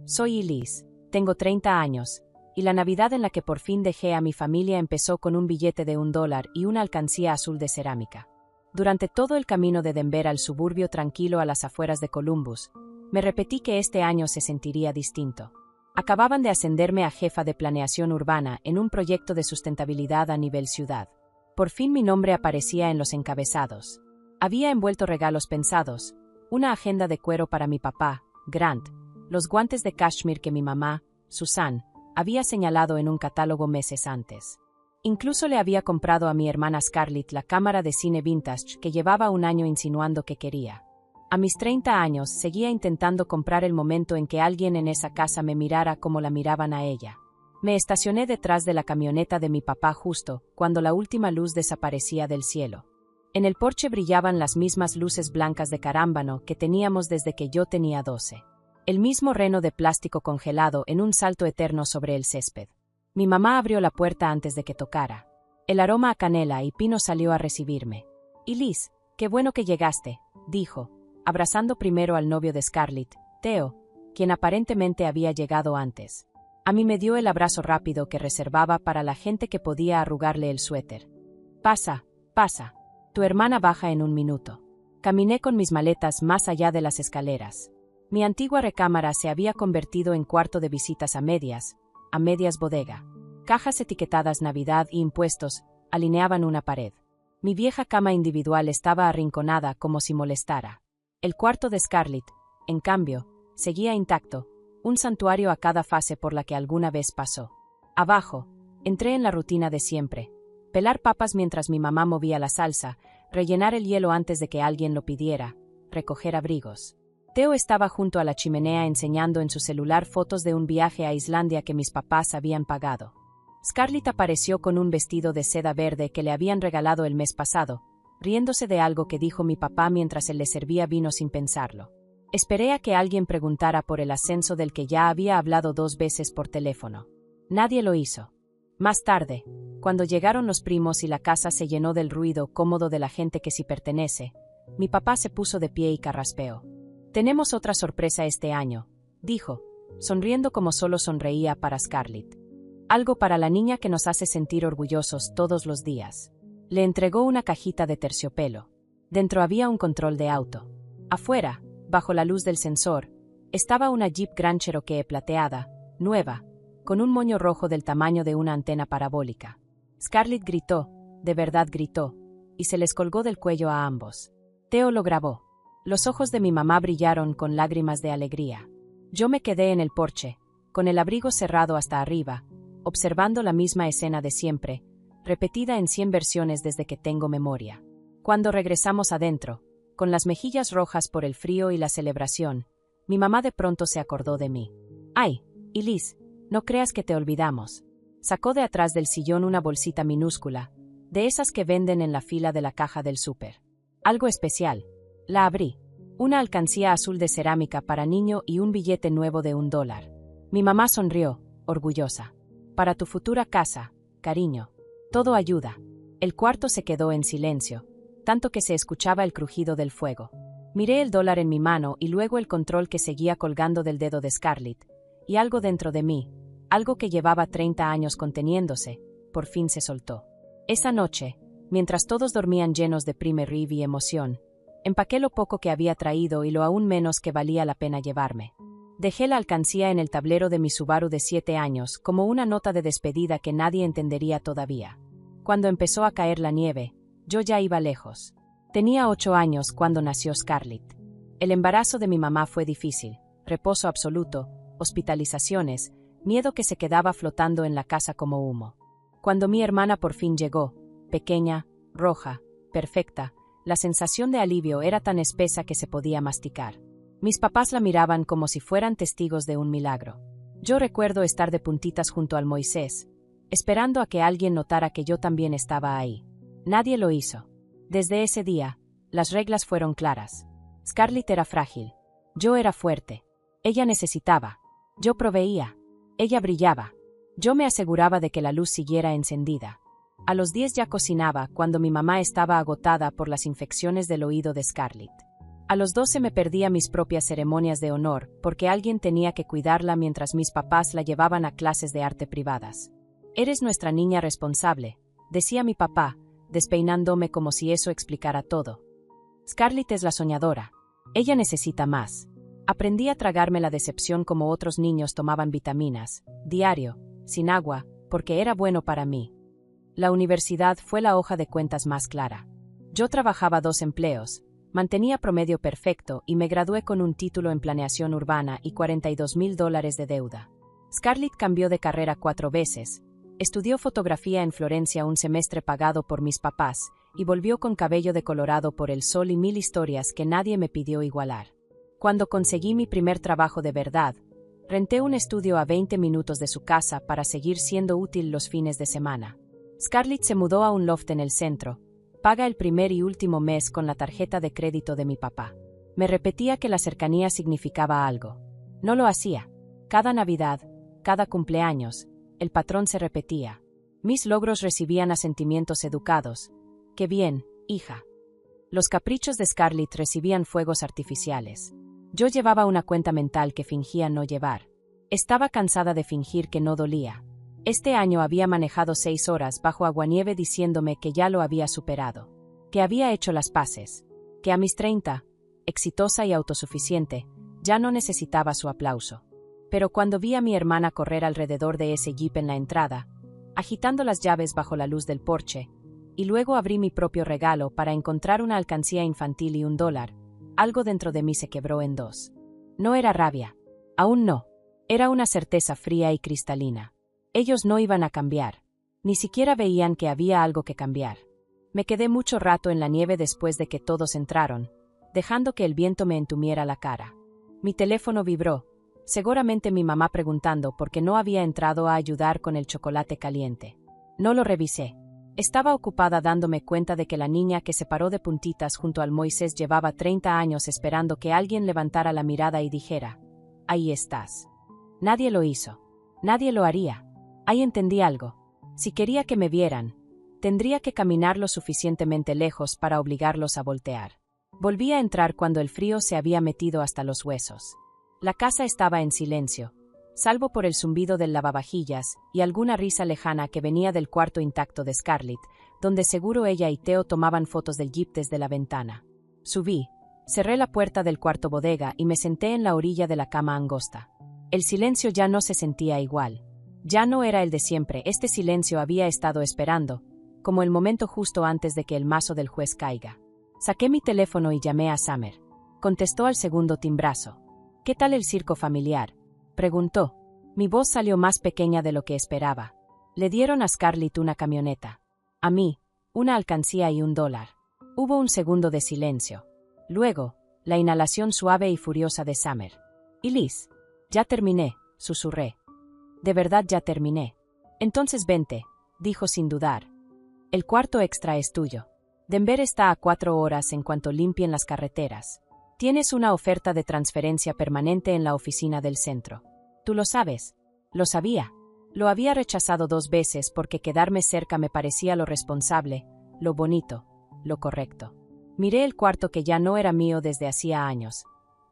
Soy Elise, tengo 30 años, y la Navidad en la que por fin dejé a mi familia empezó con un billete de $1 y una alcancía azul de cerámica. Durante todo el camino de Denver al suburbio tranquilo a las afueras de Columbus, me repetí que este año se sentiría distinto. Acababan de ascenderme a jefa de planeación urbana en un proyecto de sustentabilidad a nivel ciudad. Por fin mi nombre aparecía en los encabezados. Había envuelto regalos pensados, una agenda de cuero para mi papá, Grant, los guantes de cashmere que mi mamá, Susan, había señalado en un catálogo meses antes. Incluso le había comprado a mi hermana Scarlett la cámara de cine vintage que llevaba un año insinuando que quería. A mis 30 años seguía intentando comprar el momento en que alguien en esa casa me mirara como la miraban a ella. Me estacioné detrás de la camioneta de mi papá justo cuando la última luz desaparecía del cielo. En el porche brillaban las mismas luces blancas de carámbano que teníamos desde que yo tenía 12. El mismo reno de plástico congelado en un salto eterno sobre el césped. Mi mamá abrió la puerta antes de que tocara. El aroma a canela y pino salió a recibirme. «Elise, qué bueno que llegaste», dijo, abrazando primero al novio de Scarlett, Theo, quien aparentemente había llegado antes. A mí me dio el abrazo rápido que reservaba para la gente que podía arrugarle el suéter. «Pasa, pasa. Tu hermana baja en un minuto». Caminé con mis maletas más allá de las escaleras. Mi antigua recámara se había convertido en cuarto de visitas a medias bodega. Cajas etiquetadas Navidad y impuestos alineaban una pared. Mi vieja cama individual estaba arrinconada como si molestara. El cuarto de Scarlett, en cambio, seguía intacto, un santuario a cada fase por la que alguna vez pasó. Abajo, entré en la rutina de siempre. Pelar papas mientras mi mamá movía la salsa, rellenar el hielo antes de que alguien lo pidiera, recoger abrigos. Theo estaba junto a la chimenea enseñando en su celular fotos de un viaje a Islandia que mis papás habían pagado. Scarlett apareció con un vestido de seda verde que le habían regalado el mes pasado, riéndose de algo que dijo mi papá mientras él le servía vino sin pensarlo. Esperé a que alguien preguntara por el ascenso del que ya había hablado 2 veces por teléfono. Nadie lo hizo. Más tarde, cuando llegaron los primos y la casa se llenó del ruido cómodo de la gente que sí pertenece, mi papá se puso de pie y carraspeó. «Tenemos otra sorpresa este año», dijo, sonriendo como solo sonreía para Scarlett. «Algo para la niña que nos hace sentir orgullosos todos los días». Le entregó una cajita de terciopelo. Dentro había un control de auto. Afuera, bajo la luz del sensor, estaba una Jeep Grand Cherokee plateada, nueva, con un moño rojo del tamaño de una antena parabólica. Scarlett gritó, de verdad gritó, y se les colgó del cuello a ambos. Theo lo grabó. Los ojos de mi mamá brillaron con lágrimas de alegría. Yo me quedé en el porche, con el abrigo cerrado hasta arriba, observando la misma escena de siempre, repetida en 100 versiones desde que tengo memoria. Cuando regresamos adentro, con las mejillas rojas por el frío y la celebración, mi mamá de pronto se acordó de mí. «Ay, Elise, no creas que te olvidamos». Sacó de atrás del sillón una bolsita minúscula, de esas que venden en la fila de la caja del súper. Algo especial. La abrí. Una alcancía azul de cerámica para niño y un billete nuevo de $1. Mi mamá sonrió, orgullosa. «Para tu futura casa, cariño. Todo ayuda». El cuarto se quedó en silencio, tanto que se escuchaba el crujido del fuego. Miré el $1 en mi mano y luego el control que seguía colgando del dedo de Scarlett, y algo dentro de mí, algo que llevaba 30 años conteniéndose, por fin se soltó. Esa noche, mientras todos dormían llenos de prime-rive y emoción, empaqué lo poco que había traído y lo aún menos que valía la pena llevarme. Dejé la alcancía en el tablero de mi Subaru de 7 años como una nota de despedida que nadie entendería todavía. Cuando empezó a caer la nieve, yo ya iba lejos. Tenía 8 años cuando nació Scarlett. El embarazo de mi mamá fue difícil, reposo absoluto, hospitalizaciones, miedo que se quedaba flotando en la casa como humo. Cuando mi hermana por fin llegó, pequeña, roja, perfecta, la sensación de alivio era tan espesa que se podía masticar. Mis papás la miraban como si fueran testigos de un milagro. Yo recuerdo estar de puntitas junto al Moisés, esperando a que alguien notara que yo también estaba ahí. Nadie lo hizo. Desde ese día, las reglas fueron claras. Scarlett era frágil. Yo era fuerte. Ella necesitaba. Yo proveía. Ella brillaba. Yo me aseguraba de que la luz siguiera encendida. A los 10 ya cocinaba cuando mi mamá estaba agotada por las infecciones del oído de Scarlett. A los 12 me perdí a mis propias ceremonias de honor, porque alguien tenía que cuidarla mientras mis papás la llevaban a clases de arte privadas. «Eres nuestra niña responsable», decía mi papá, despeinándome como si eso explicara todo. «Scarlett es la soñadora. Ella necesita más». Aprendí a tragarme la decepción como otros niños tomaban vitaminas, diario, sin agua, porque era bueno para mí. La universidad fue la hoja de cuentas más clara. Yo trabajaba 2 empleos, mantenía promedio perfecto y me gradué con un título en planeación urbana y $42,000 de deuda. Scarlett cambió de carrera 4 veces, estudió fotografía en Florencia un semestre pagado por mis papás y volvió con cabello decolorado por el sol y 1000 historias que nadie me pidió igualar. Cuando conseguí mi primer trabajo de verdad, renté un estudio a 20 minutos de su casa para seguir siendo útil los fines de semana. Scarlett se mudó a un loft en el centro, paga el primer y último mes con la tarjeta de crédito de mi papá. Me repetía que la cercanía significaba algo. No lo hacía. Cada Navidad, cada cumpleaños, el patrón se repetía. Mis logros recibían asentimientos educados. «Qué bien, hija». Los caprichos de Scarlett recibían fuegos artificiales. Yo llevaba una cuenta mental que fingía no llevar. Estaba cansada de fingir que no dolía. Este año había manejado 6 horas bajo aguanieve diciéndome que ya lo había superado, que había hecho las paces, que a mis 30, exitosa y autosuficiente, ya no necesitaba su aplauso. Pero cuando vi a mi hermana correr alrededor de ese jeep en la entrada, agitando las llaves bajo la luz del porche, y luego abrí mi propio regalo para encontrar una alcancía infantil y $1, algo dentro de mí se quebró en 2. No era rabia. Aún no. Era una certeza fría y cristalina. Ellos no iban a cambiar. Ni siquiera veían que había algo que cambiar. Me quedé mucho rato en la nieve después de que todos entraron, dejando que el viento me entumiera la cara. Mi teléfono vibró, seguramente mi mamá preguntando por qué no había entrado a ayudar con el chocolate caliente. No lo revisé. Estaba ocupada dándome cuenta de que la niña que se paró de puntitas junto al Moisés llevaba 30 años esperando que alguien levantara la mirada y dijera: «Ahí estás». Nadie lo hizo. Nadie lo haría. Ahí entendí algo. Si quería que me vieran, tendría que caminar lo suficientemente lejos para obligarlos a voltear. Volví a entrar cuando el frío se había metido hasta los huesos. La casa estaba en silencio, salvo por el zumbido del lavavajillas y alguna risa lejana que venía del cuarto intacto de Scarlett, donde seguro ella y Theo tomaban fotos del jeep desde la ventana. Subí, cerré la puerta del cuarto bodega y me senté en la orilla de la cama angosta. El silencio ya no se sentía igual. Ya no era el de siempre, este silencio había estado esperando, como el momento justo antes de que el mazo del juez caiga. Saqué mi teléfono y llamé a Summer. Contestó al segundo timbrazo. «¿Qué tal el circo familiar?», preguntó. Mi voz salió más pequeña de lo que esperaba. Le dieron a Scarlett una camioneta. A mí, una alcancía y $1. Hubo un segundo de silencio. Luego, la inhalación suave y furiosa de Summer. «¿Y Liz?» «Ya terminé», susurré. «De verdad ya terminé». «Entonces vente», dijo sin dudar. «El cuarto extra es tuyo. Denver está a 4 horas en cuanto limpien las carreteras. Tienes una oferta de transferencia permanente en la oficina del centro. Tú lo sabes». Lo sabía. Lo había rechazado 2 veces porque quedarme cerca me parecía lo responsable, lo bonito, lo correcto. Miré el cuarto que ya no era mío desde hacía años.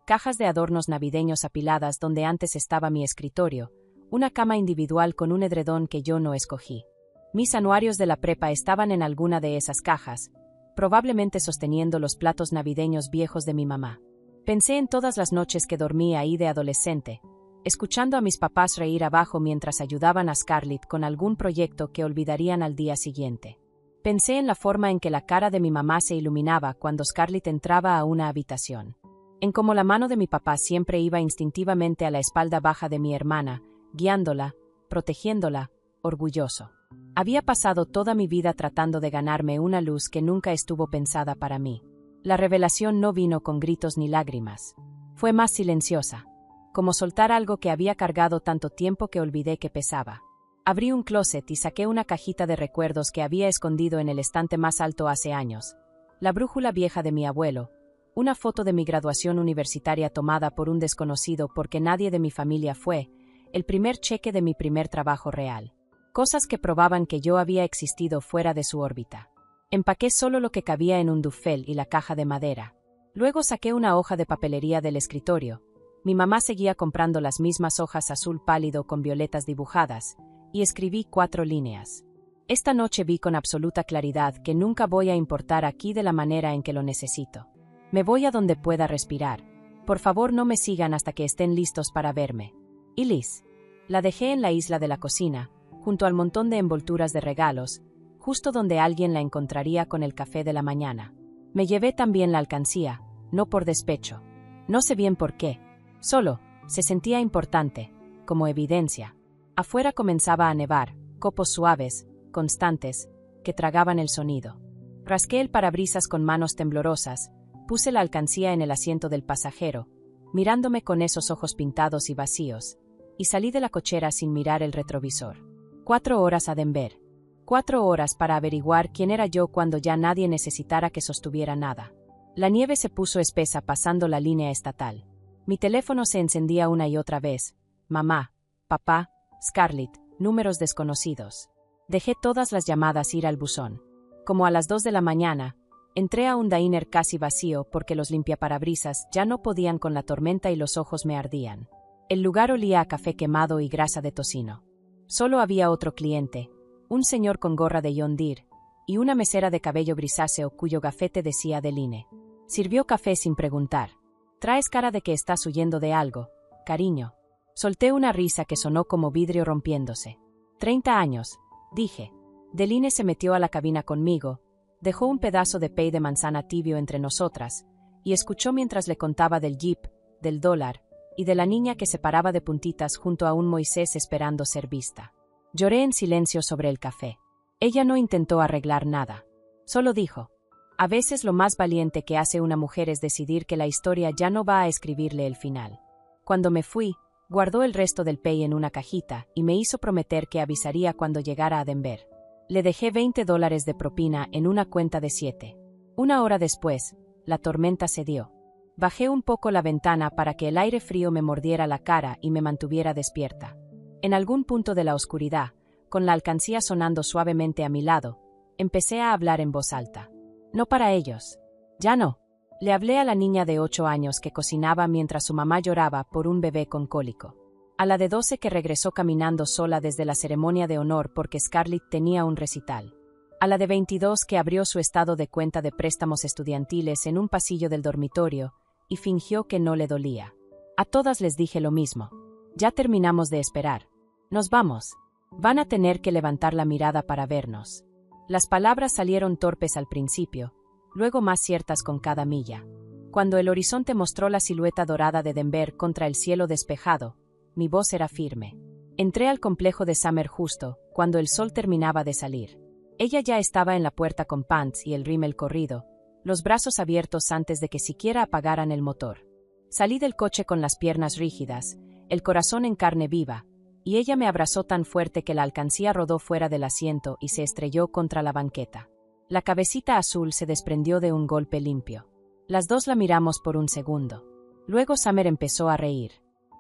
Cajas de adornos navideños apiladas donde antes estaba mi escritorio, una cama individual con un edredón que yo no escogí. Mis anuarios de la prepa estaban en alguna de esas cajas, probablemente sosteniendo los platos navideños viejos de mi mamá. Pensé en todas las noches que dormí ahí de adolescente, escuchando a mis papás reír abajo mientras ayudaban a Scarlett con algún proyecto que olvidarían al día siguiente. Pensé en la forma en que la cara de mi mamá se iluminaba cuando Scarlett entraba a una habitación. En cómo la mano de mi papá siempre iba instintivamente a la espalda baja de mi hermana, guiándola, protegiéndola, orgulloso. Había pasado toda mi vida tratando de ganarme una luz que nunca estuvo pensada para mí. La revelación no vino con gritos ni lágrimas. Fue más silenciosa, como soltar algo que había cargado tanto tiempo que olvidé que pesaba. Abrí un closet y saqué una cajita de recuerdos que había escondido en el estante más alto hace años. La brújula vieja de mi abuelo, una foto de mi graduación universitaria tomada por un desconocido porque nadie de mi familia fue, el primer cheque de mi primer trabajo real. Cosas que probaban que yo había existido fuera de su órbita. Empaqué solo lo que cabía en un duffel y la caja de madera. Luego saqué una hoja de papelería del escritorio. Mi mamá seguía comprando las mismas hojas azul pálido con violetas dibujadas, y escribí 4 líneas. Esta noche vi con absoluta claridad que nunca voy a importar aquí de la manera en que lo necesito. Me voy a donde pueda respirar. Por favor, no me sigan hasta que estén listos para verme. Y Liz. La dejé en la isla de la cocina, junto al montón de envolturas de regalos, justo donde alguien la encontraría con el café de la mañana. Me llevé también la alcancía, no por despecho. No sé bien por qué. Solo, se sentía importante, como evidencia. Afuera comenzaba a nevar, copos suaves, constantes, que tragaban el sonido. Rasqué el parabrisas con manos temblorosas, puse la alcancía en el asiento del pasajero, mirándome con esos ojos pintados y vacíos, y salí de la cochera sin mirar el retrovisor. 4 horas a Denver. 4 horas para averiguar quién era yo cuando ya nadie necesitara que sostuviera nada. La nieve se puso espesa pasando la línea estatal. Mi teléfono se encendía una y otra vez. Mamá, papá, Scarlett, números desconocidos. Dejé todas las llamadas ir al buzón. Como a las 2 de la mañana, entré a un diner casi vacío porque los limpiaparabrisas ya no podían con la tormenta y los ojos me ardían. El lugar olía a café quemado y grasa de tocino. Solo había otro cliente, un señor con gorra de John Deere, y una mesera de cabello grisáceo cuyo gafete decía Deline. Sirvió café sin preguntar. «Traes cara de que estás huyendo de algo, cariño». Solté una risa que sonó como vidrio rompiéndose. 30 años, dije. Deline se metió a la cabina conmigo, dejó un pedazo de pay de manzana tibio entre nosotras, y escuchó mientras le contaba del jeep, del dólar, y de la niña que se paraba de puntitas junto a un Moisés esperando ser vista. Lloré en silencio sobre el café. Ella no intentó arreglar nada. Solo dijo: a veces lo más valiente que hace una mujer es decidir que la historia ya no va a escribirle el final. Cuando me fui, guardó el resto del pay en una cajita y me hizo prometer que avisaría cuando llegara a Denver. Le dejé $20 de propina en una cuenta de 7. 1 hora después, la tormenta cedió. Bajé un poco la ventana para que el aire frío me mordiera la cara y me mantuviera despierta. En algún punto de la oscuridad, con la alcancía sonando suavemente a mi lado, empecé a hablar en voz alta. No para ellos. Ya no. Le hablé a la niña de 8 años que cocinaba mientras su mamá lloraba por un bebé con cólico. A la de 12 que regresó caminando sola desde la ceremonia de honor porque Scarlett tenía un recital. A la de 22 que abrió su estado de cuenta de préstamos estudiantiles en un pasillo del dormitorio y fingió que no le dolía. A todas les dije lo mismo. Ya terminamos de esperar. Nos vamos. Van a tener que levantar la mirada para vernos. Las palabras salieron torpes al principio, luego más ciertas con cada milla. Cuando el horizonte mostró la silueta dorada de Denver contra el cielo despejado, mi voz era firme. Entré al complejo de Summer justo cuando el sol terminaba de salir. Ella ya estaba en la puerta con pants y el rímel corrido, los brazos abiertos antes de que siquiera apagaran el motor. Salí del coche con las piernas rígidas, el corazón en carne viva, y ella me abrazó tan fuerte que la alcancía rodó fuera del asiento y se estrelló contra la banqueta. La cabecita azul se desprendió de un golpe limpio. Las dos la miramos por un segundo. Luego Summer empezó a reír.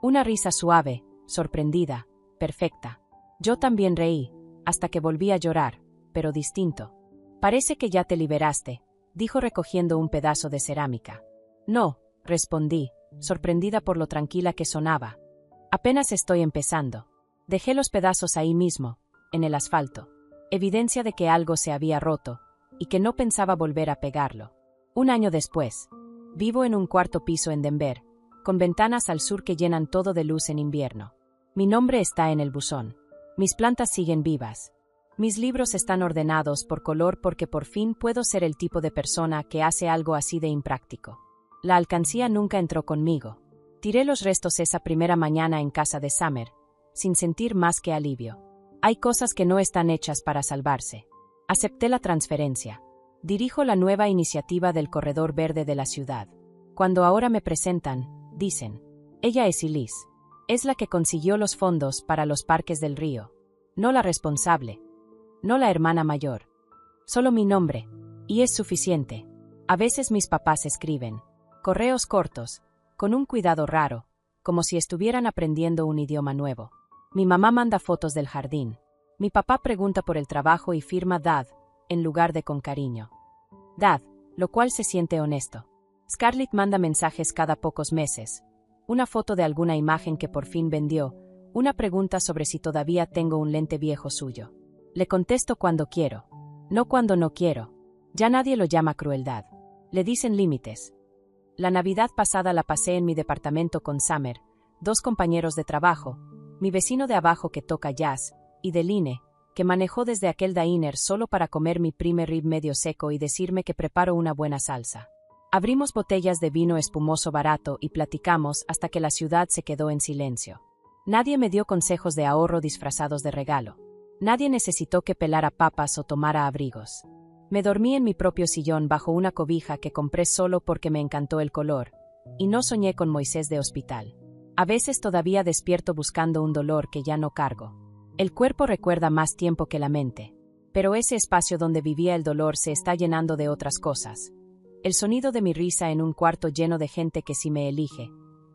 Una risa suave, sorprendida, perfecta. Yo también reí, hasta que volví a llorar, pero distinto. Parece que ya te liberaste, dijo recogiendo un pedazo de cerámica. No, respondí, sorprendida por lo tranquila que sonaba. Apenas estoy empezando. Dejé los pedazos ahí mismo, en el asfalto. Evidencia de que algo se había roto, y que no pensaba volver a pegarlo. 1 año después. Vivo en un 4º piso en Denver, con ventanas al sur que llenan todo de luz en invierno. Mi nombre está en el buzón. Mis plantas siguen vivas. Mis libros están ordenados por color porque por fin puedo ser el tipo de persona que hace algo así de impráctico. La alcancía nunca entró conmigo. Tiré los restos esa primera mañana en casa de Summer, sin sentir más que alivio. Hay cosas que no están hechas para salvarse. Acepté la transferencia. Dirijo la nueva iniciativa del Corredor Verde de la ciudad. Cuando ahora me presentan, dicen, ella es Liz. Es la que consiguió los fondos para los parques del río. No la responsable. No la hermana mayor. Solo mi nombre. Y es suficiente. A veces mis papás escriben correos cortos, con un cuidado raro, como si estuvieran aprendiendo un idioma nuevo. Mi mamá manda fotos del jardín. Mi papá pregunta por el trabajo y firma Dad, en lugar de con cariño. Dad, lo cual se siente honesto. Scarlett manda mensajes cada pocos meses. Una foto de alguna imagen que por fin vendió. Una pregunta sobre si todavía tengo un lente viejo suyo. Le contesto cuando quiero. No cuando no quiero. Ya nadie lo llama crueldad. Le dicen límites. La Navidad pasada la pasé en mi departamento con Summer, 2 compañeros de trabajo, mi vecino de abajo que toca jazz, y Deline, que manejó desde aquel diner solo para comer mi primer rib medio seco y decirme que preparo una buena salsa. Abrimos botellas de vino espumoso barato y platicamos hasta que la ciudad se quedó en silencio. Nadie me dio consejos de ahorro disfrazados de regalo. Nadie necesitó que pelara papas o tomara abrigos. Me dormí en mi propio sillón bajo una cobija que compré solo porque me encantó el color, y no soñé con Moisés de hospital. A veces todavía despierto buscando un dolor que ya no cargo. El cuerpo recuerda más tiempo que la mente, pero ese espacio donde vivía el dolor se está llenando de otras cosas. El sonido de mi risa en un cuarto lleno de gente que sí me elige,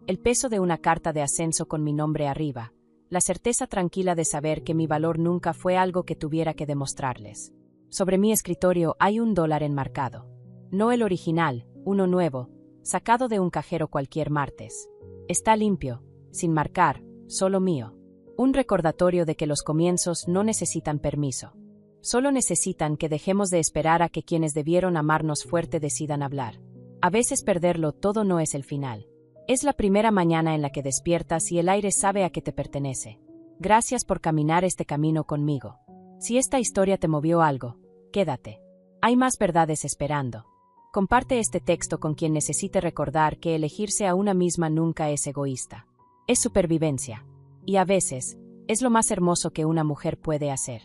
el peso de una carta de ascenso con mi nombre arriba, la certeza tranquila de saber que mi valor nunca fue algo que tuviera que demostrarles. Sobre mi escritorio hay $1 enmarcado. No el original, uno nuevo, sacado de un cajero cualquier martes. Está limpio, sin marcar, solo mío. Un recordatorio de que los comienzos no necesitan permiso. Solo necesitan que dejemos de esperar a que quienes debieron amarnos fuerte decidan hablar. A veces perderlo todo no es el final. Es la primera mañana en la que despiertas y el aire sabe a qué te pertenece. Gracias por caminar este camino conmigo. Si esta historia te movió algo, quédate. Hay más verdades esperando. Comparte este texto con quien necesite recordar que elegirse a una misma nunca es egoísta. Es supervivencia. Y a veces, es lo más hermoso que una mujer puede hacer.